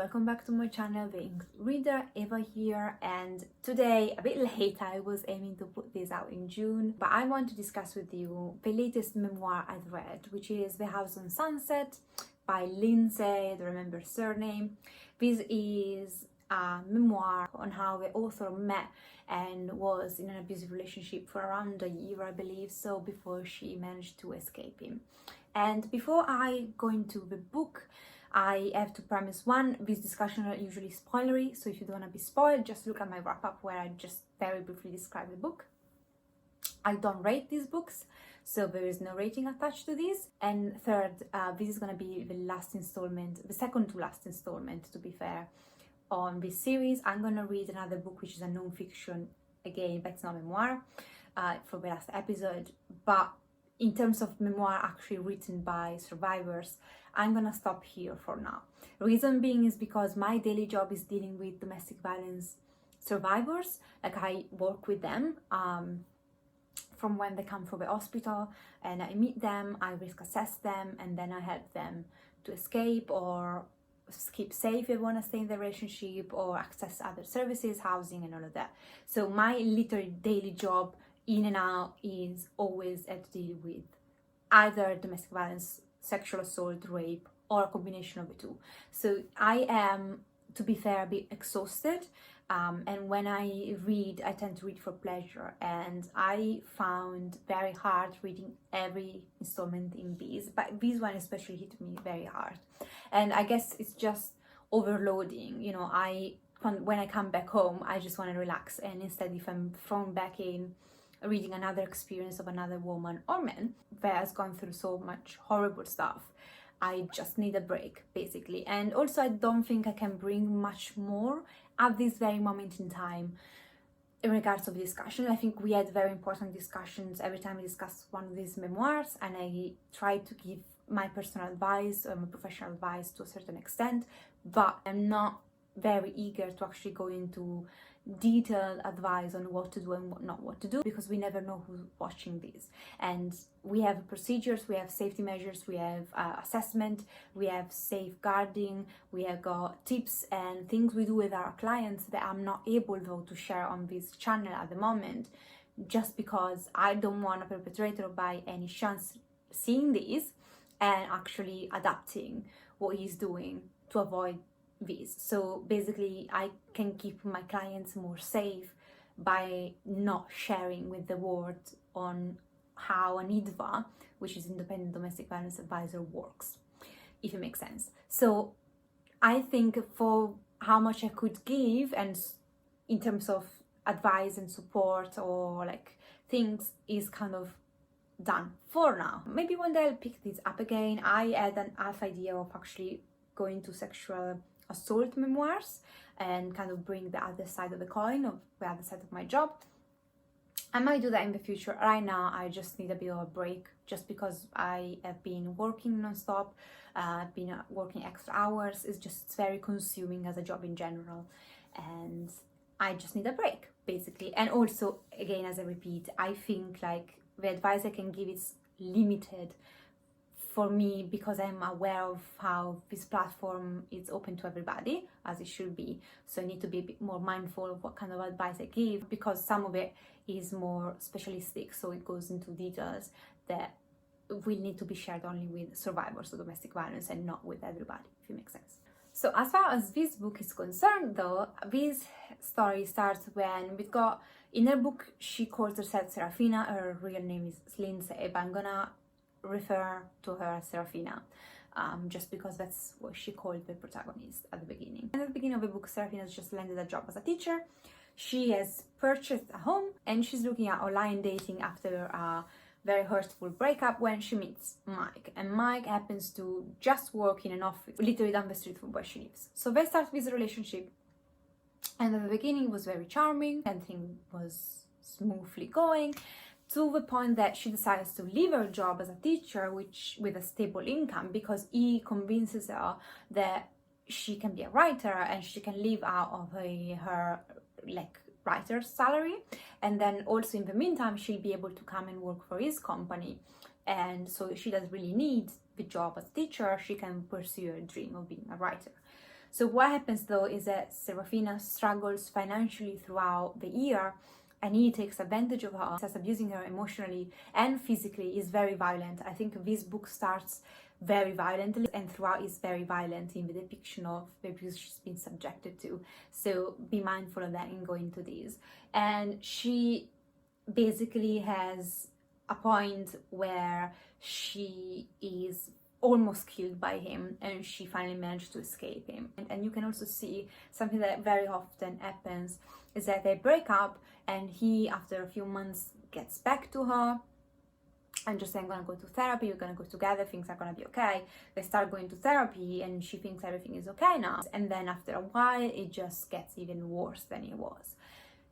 welcome back to my channel, the English Reader, Eva here, and today, a bit late, I was aiming to put this out in June, but I want to discuss with you the latest memoir I've read, which is The House on Sunset by Lindsay, the remember surname. This is a memoir on how the author met and was in an abusive relationship for around a year, I believe, so before she managed to escape him. And before I go into the book, I have to premise one, these discussions are usually spoilery, so if you don't want to be spoiled, just look at my wrap-up where I just very briefly describe the book. I don't rate these books, so there is no rating attached to these. And third, this is going to be the last installment, the second to last installment, to be fair, on this series. I'm going to read another book, which is a non-fiction, again, but it's not memoir, for the last episode. But in terms of memoir actually written by survivors, I'm gonna stop here for now. Reason being is because my daily job is dealing with domestic violence survivors. Like, I work with them from when they come from the hospital, and I meet them, I risk assess them, and then I help them to escape or keep safe if they want to stay in the relationship or access other services, housing, and all of that. So my literal daily job in and out is always have to deal with either domestic violence, sexual assault, rape, or a combination of the two. So I am, to be fair, a bit exhausted, and when I read, I tend to read for pleasure, and I found very hard reading every installment in these, but this one especially hit me very hard. And I guess it's just overloading, you know. When I come back home, I just want to relax, and instead, if I'm thrown back in reading another experience of another woman or man that has gone through so much horrible stuff, I just need a break, basically. And also, I don't think I can bring much more at this very moment in time in regards of discussion. I think we had very important discussions every time we discuss one of these memoirs, and I try to give my personal advice or my professional advice to a certain extent, but I'm not very eager to actually go into detailed advice on what to do and what to do, because we never know who's watching these. And we have procedures, we have safety measures, we have assessment, we have safeguarding, we have got tips and things we do with our clients that I'm not able though to share on this channel at the moment, just because I don't want a perpetrator by any chance seeing these and actually adapting what he's doing to avoid these. So basically, I can keep my clients more safe by not sharing with the world on how an IDVA, which is Independent Domestic Violence Advisor, works, if it makes sense. So I think for how much I could give, and in terms of advice and support or like things, is kind of done for now. Maybe one day I'll pick this up again. I had an half idea of actually going to sexual assault memoirs and kind of bring the other side of the coin, of the other side of my job. I might do that in the future. Right now, I just need a bit of a break, just because I have been working non-stop, I've been working extra hours. It's very consuming as a job in general, and I just need a break, basically. And also, again, as I repeat, I think like the advice I can give is limited for me, because I'm aware of how this platform is open to everybody, as it should be. So I need to be a bit more mindful of what kind of advice I give, because some of it is more specialistic, so it goes into details that will need to be shared only with survivors of domestic violence and not with everybody, if it makes sense. So as far as this book is concerned though, this story starts when we've got, in her book, she calls herself Serafina, her real name is Lindsay, but I'm gonna refer to her as Serafina, just because that's what she called the protagonist at the beginning. And at the beginning of the book, Serafina has just landed a job as a teacher. She has purchased a home, and she's looking at online dating after a very hurtful breakup when she meets Mike. And Mike happens to just work in an office literally down the street from where she lives. So they start this relationship, and at the beginning it was very charming, everything was smoothly going, to the point that she decides to leave her job as a teacher, which with a stable income, because he convinces her that she can be a writer and she can live out of her like writer's salary, and then also in the meantime she'll be able to come and work for his company, and so she doesn't really need the job as a teacher, she can pursue her dream of being a writer. So what happens though is that Serafina struggles financially throughout the year, and he takes advantage of her, starts abusing her emotionally and physically, is very violent. I think this book starts very violently and throughout is very violent in the depiction of the abuse she's been subjected to. So be mindful of that in going to these. And she basically has a point where she is almost killed by him and she finally managed to escape him. And you can also see something that very often happens is that they break up and he, after a few months, gets back to her and just saying, I'm gonna go to therapy, we're gonna go together, things are gonna be okay. They start going to therapy and she thinks everything is okay now. And then after a while, it just gets even worse than it was.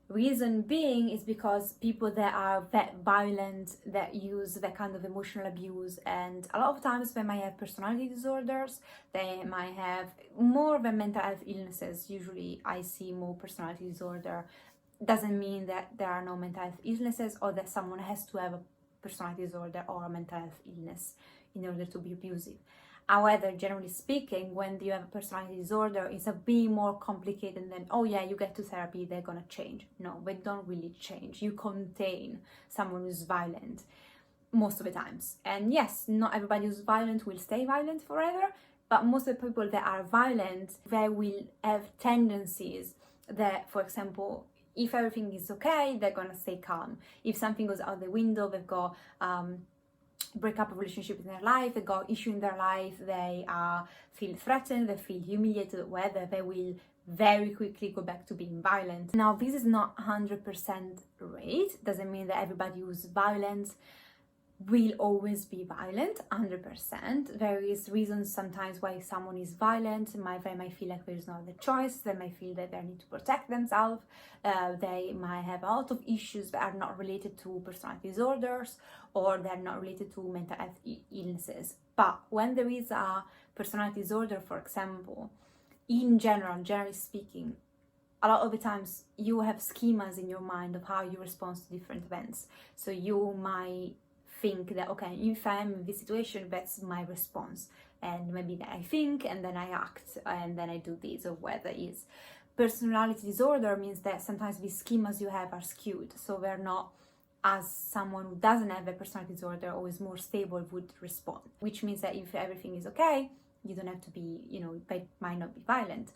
Reason being is because people that are that violent, that use that kind of emotional abuse, and a lot of times they might have personality disorders, they might have more than mental health illnesses. Usually I see more personality disorder. Doesn't mean that there are no mental health illnesses or that someone has to have a personality disorder or a mental health illness in order to be abusive. However, generally speaking, when you have a personality disorder, it's a bit more complicated than, oh yeah, you get to therapy, they're gonna change. No, they don't really change. You contain someone who's violent most of the times. And yes, not everybody who's violent will stay violent forever, but most of the people that are violent, they will have tendencies that, for example, if everything is okay, they're gonna stay calm. If something goes out the window, they've got break up a relationship in their life, they got issue in their life, they feel threatened, they feel humiliated, whether they will very quickly go back to being violent. Now, this is not 100% right. Doesn't mean that everybody who's violent will always be violent 100%. There is reasons sometimes why someone is violent. They might feel like there's no other choice, they might feel that they need to protect themselves, they might have a lot of issues that are not related to personality disorders or they're not related to mental health illnesses. But when there is a personality disorder, for example, in general, generally speaking, a lot of the times you have schemas in your mind of how you respond to different events. So you might think that, okay, if I'm in this situation, that's my response, and maybe I think and then I act and then I do this, or whether it's personality disorder means that sometimes the schemas you have are skewed, so they're not as someone who doesn't have a personality disorder or is more stable would respond, which means that if everything is okay, you don't have to be, they might not be violent.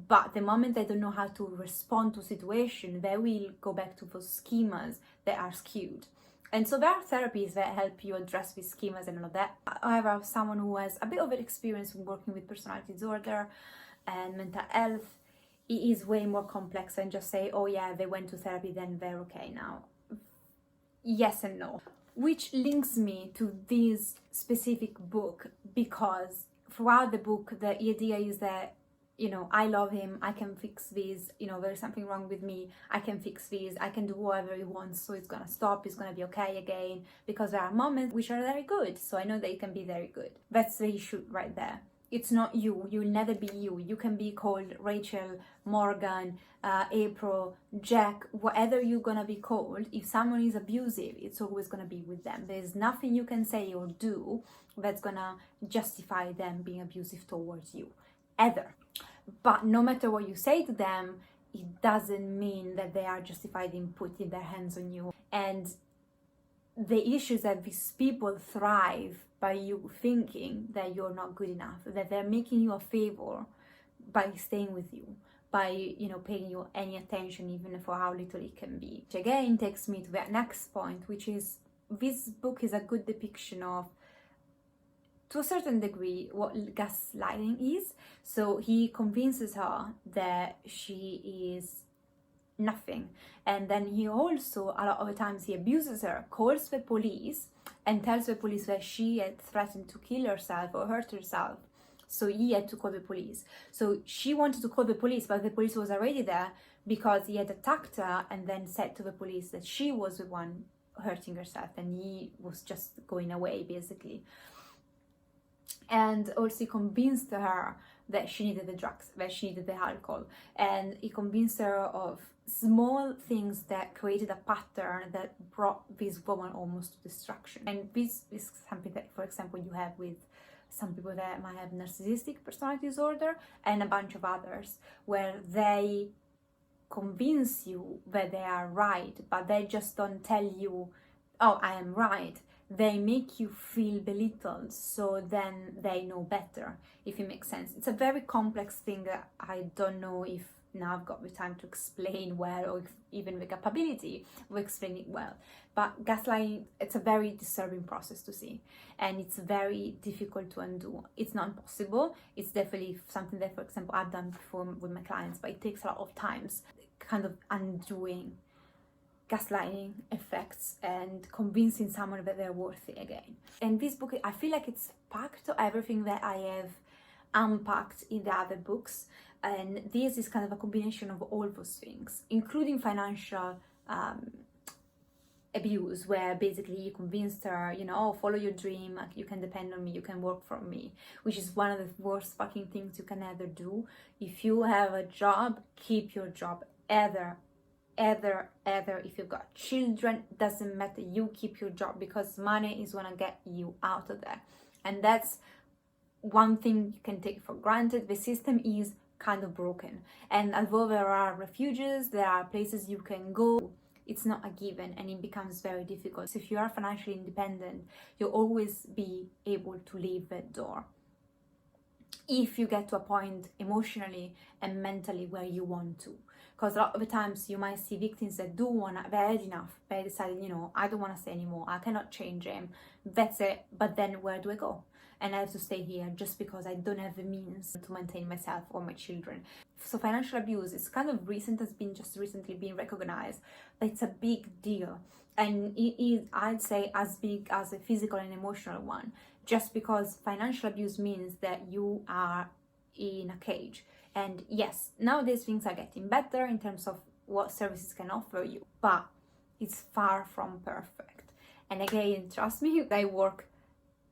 But the moment they don't know how to respond to situation, they will go back to those schemas that are skewed. And so there are therapies that help you address these schemas and all of that. However, someone who has a bit of an experience working with personality disorder and mental health, it is way more complex than just say, oh yeah, they went to therapy, then they're okay now. Yes and no. Which links me to this specific book, because throughout the book, the idea is that, I love him, I can fix this, there's something wrong with me, I can fix this, I can do whatever he wants, so it's gonna stop, it's gonna be okay again, because there are moments which are very good, so I know that it can be very good. That's the issue right there. It's not you, you'll never be you. You can be called Rachel, Morgan, April, Jack, whatever you're gonna be called. If someone is abusive, it's always gonna be with them. There's nothing you can say or do that's gonna justify them being abusive towards you, ever. But no matter what you say to them, it doesn't mean that they are justified in putting their hands on you. And the issue is that these people thrive by you thinking that you're not good enough, that they're making you a favor by staying with you, by paying you any attention, even for how little it can be. Which again takes me to the next point, which is this book is a good depiction of, to a certain degree, what gaslighting is. So he convinces her that she is nothing, and then he also, a lot of the times, he abuses her, calls the police and tells the police that she had threatened to kill herself or hurt herself, so he had to call the police. So she wanted to call the police, but the police was already there because he had attacked her and then said to the police that she was the one hurting herself and he was just going away, basically. And also he convinced her that she needed the drugs, that she needed the alcohol, and he convinced her of small things that created a pattern that brought this woman almost to destruction. And this is something that, for example, you have with some people that might have narcissistic personality disorder, and a bunch of others where they convince you that they are right, but they just don't tell you, oh, I am right. They make you feel belittled, so then they know better, if it makes sense. It's a very complex thing that I don't know if now I've got the time to explain well, or if even the capability of explaining it well. But gaslighting, it's a very disturbing process to see, and it's very difficult to undo. It's not impossible. It's definitely something that, for example, I've done before with my clients, but it takes a lot of times kind of undoing gaslighting effects and convincing someone that they're worthy again. And this book, I feel like it's packed to everything that I have unpacked in the other books, and this is kind of a combination of all those things, including financial abuse, where basically you convinced her, you know, oh, follow your dream, like, you can depend on me, you can work for me, which is one of the worst fucking things you can ever do. If you have a job, keep your job. Ever, if you've got children, doesn't matter, you keep your job, because money is gonna get you out of there. And that's one thing you can take for granted. The system is kind of broken, and although there are refuges, there are places you can go, it's not a given, and it becomes very difficult. So if you are financially independent, you'll always be able to leave that door if you get to a point emotionally and mentally where you want to. Because a lot of the times you might see victims that do want to, they're had enough, they decided, you know, I don't want to stay anymore, I cannot change him, that's it, but then where do I go? And I have to stay here just because I don't have the means to maintain myself or my children. So financial abuse is kind of recent, has been just recently being recognized, but it's a big deal. And it is, I'd say, as big as a physical and emotional one, just because financial abuse means that you are in a cage. And yes, nowadays things are getting better in terms of what services can offer you, but it's far from perfect. And again, trust me, I work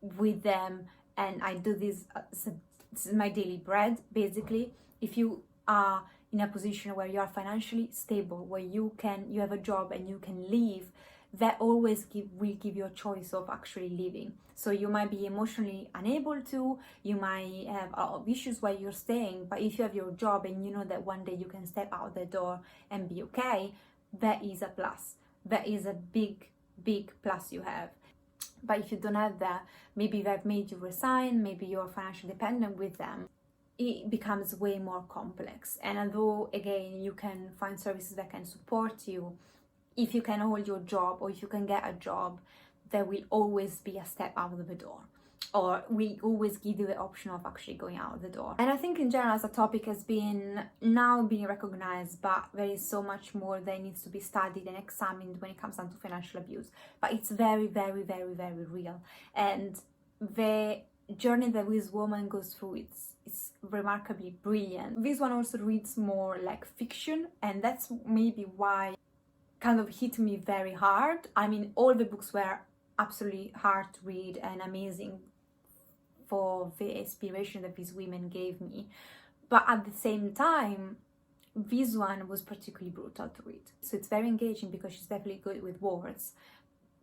with them and I do this is my daily bread, basically. If you are in a position where you are financially stable, where you have a job and you can leave, that always will give you a choice of actually leaving. So you might be emotionally unable to, you might have a lot of issues while you're staying, but if you have your job and you know that one day you can step out the door and be okay, that is a plus. That is a big plus you have. But if you don't have that, maybe they've made you resign, maybe you're financially dependent with them, it becomes way more complex. And although, again, you can find services that can support you, if you can hold your job or if you can get a job, there will always be a step out of the door, or we always give you the option of actually going out the door. And I think in general, as a topic, has been now being recognized, but there is so much more that needs to be studied and examined when it comes down to financial abuse. But it's very real, and the journey that this woman goes through, it's remarkably brilliant. This one also reads more like fiction, and that's maybe why kind of hit me very hard. I mean, all the books were absolutely hard to read and amazing for the inspiration that these women gave me, but at the same time, this one was particularly brutal to read. So it's very engaging because she's definitely good with words,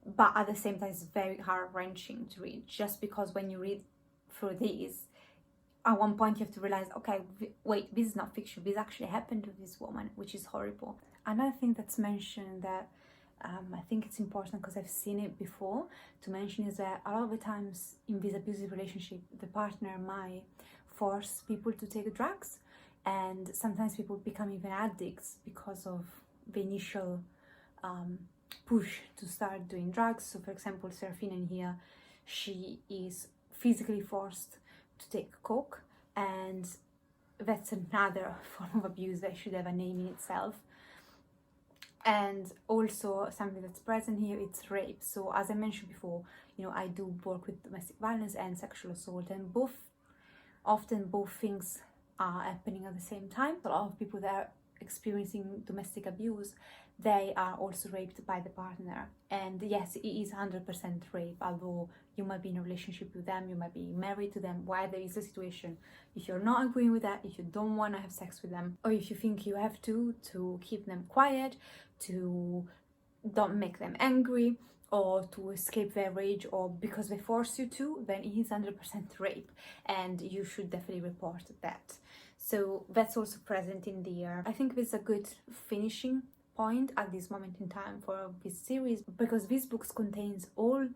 but at the same time it's very heart-wrenching to read, just because when you read through these, at one point you have to realize, okay, wait, this is not fiction, this actually happened to this woman, which is horrible. Another thing that's mentioned that I think it's important, because I've seen it before, to mention, is that a lot of the times in this abusive relationship, the partner might force people to take drugs, and sometimes people become even addicts because of the initial push to start doing drugs. So for example, Serafina in here, she is physically forced to take coke, and that's another form of abuse that should have a name in itself. And also something that's present here, it's rape. So as I mentioned before, you know, I do work with domestic violence and sexual assault, and often both things are happening at the same time. A lot of people that are experiencing domestic abuse, they are also raped by the partner. And yes, it is 100% rape, although you might be in a relationship with them, you might be married to them, why there is a situation. If you're not agreeing with that, if you don't want to have sex with them, or if you think you have to keep them quiet, to don't make them angry or to escape their rage, or because they force you to, then it is 100% rape and you should definitely report that. So that's also present in there. I think this is a good finishing point at this moment in time for this series, because this book contains all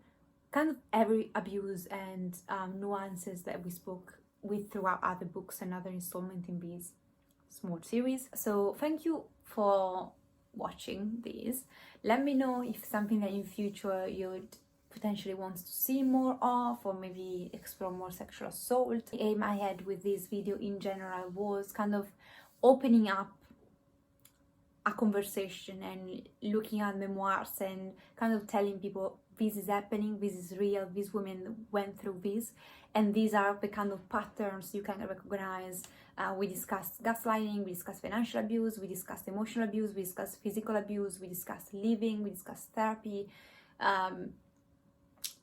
kind of every abuse and nuances that we spoke with throughout other books and other installments in this small series. So thank you for watching these. Let me know if something that in future you'd potentially want to see more of, or maybe explore more sexual assault. The aim I had with this video in general was kind of opening up a conversation and looking at memoirs and kind of telling people this is happening, this is real, these women went through this, and these are the kind of patterns you can recognize. We discussed gaslighting, we discussed financial abuse, we discussed emotional abuse, we discussed physical abuse, we discussed living, we discussed therapy,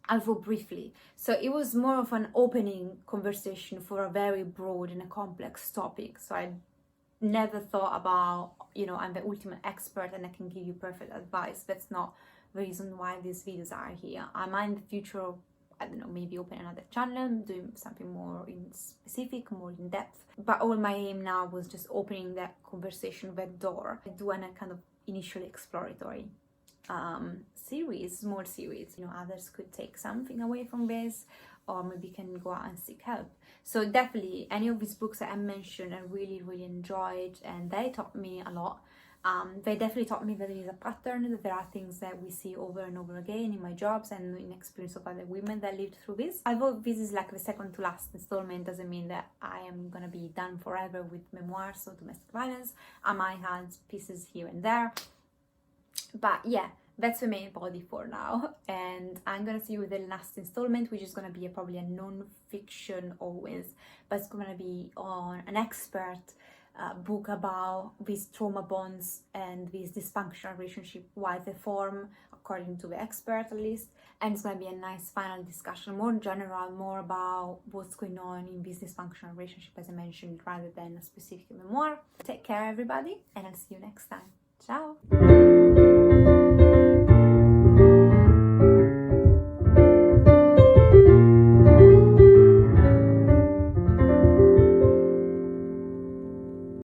although briefly. So it was more of an opening conversation for a very broad and a complex topic. So I never thought about, you know, I'm the ultimate expert and I can give you perfect advice. That's not the reason why these videos are here. I might in the future, I don't know, maybe open another channel, doing something more in specific, more in depth. But all my aim now was just opening that conversation, that door, doing a kind of initially exploratory series, small series. You know, others could take something away from this, or maybe can go out and seek help. So definitely any of these books that I mentioned I really enjoyed, and they taught me a lot. They definitely taught me that there is a pattern, that there are things that we see over and over again in my jobs and in experience of other women that lived through this. Although this is like the second to last installment, doesn't mean that I am gonna be done forever with memoirs or domestic violence. I might have pieces here and there, but yeah, that's the main body for now. And I'm gonna see you with the last installment, which is gonna be probably a non-fiction always, but it's gonna be on an expert book about these trauma bonds and these dysfunctional relationship, why they form, according to the expert at least. And it's going to be a nice final discussion, more general, more about what's going on in this dysfunctional relationship, as I mentioned, rather than a specific memoir. Take care, everybody, and I'll see you next time. Ciao!